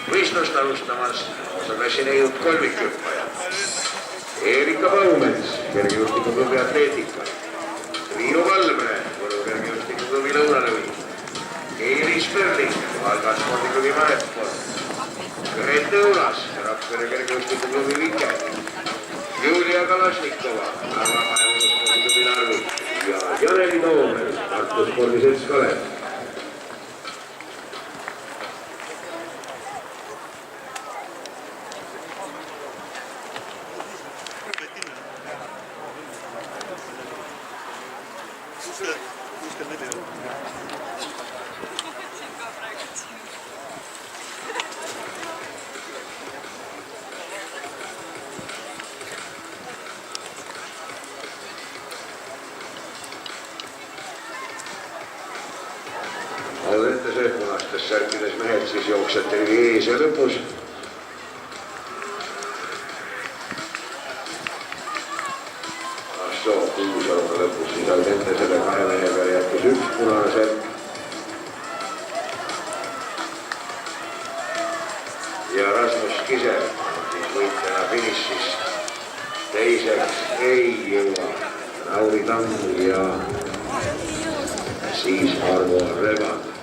Võistlust alustamas osaklassi neiud kolmikhüppaja Erika Paumets, kergejõustikuklubi Atleetika, Triinu Valbre, Võru kergejõustikuklubi Lõunalõvi, Keili Sperling, Valgaspordiklubi Manetport, Grete Ulas, Rakvere kergejõustikuklubi Vike, Julia Kalašnikova, Narva Majandusspordiklubi Narvik ja Janeli Toomel, Tartu spordiselts Kalev. Alentese punastes särkides mehed siis jooksjate ees ja lõpus. Assoo Kuusaluna lõpus siis Alentesele 2 mehe peale jätkus 1 punane särk. Ja Rasmus Kiser siis võitjana finišis teiseks ei jõua Lauri Tamm ja siis Arvo Relvand.